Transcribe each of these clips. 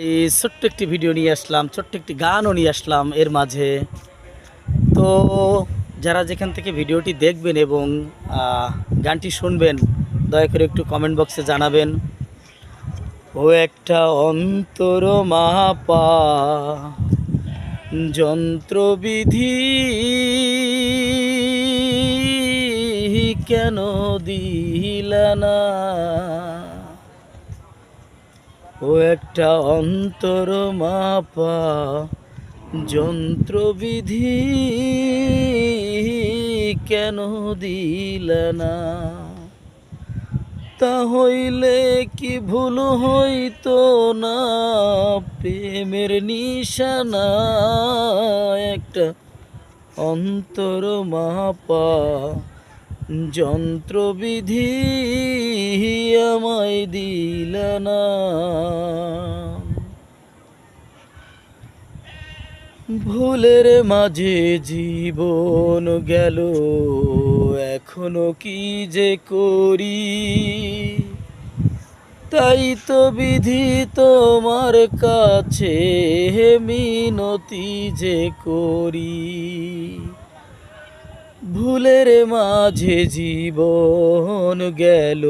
এই ছোট্ট একটি ভিডিও নিয়ে আসলাম, ছোট্ট একটি গানও নিয়ে আসলাম এর মাঝে। তো যারা যেখান থেকে ভিডিওটি দেখবেন এবং গানটি শুনবেন, দয়া করে একটু কমেন্ট বক্সে জানাবেন। ও একটা অন্তর মাপা যন্ত্রবিধি কেন দিলা না? ও একটা অন্তর মাপা যন্ত্রবিধি কেন দিলা না? তা হইলে কি ভুল হইতো না? প্রেমের নিশানা একটা অন্তর মাপা যন্ত্রবিধি আমায় দিলা না। ভুলের মাঝে জীবন গেল, এখনো কি যে করি? তাই তো বিধি তোমার কাছে মিনতি যে করি। ভুলের মাঝে জীবন গেল,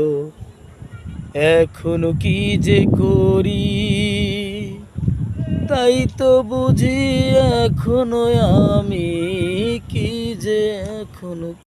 এখনো কি যে করি? তাই তো বুঝি এখনো আমি কি যে এখনো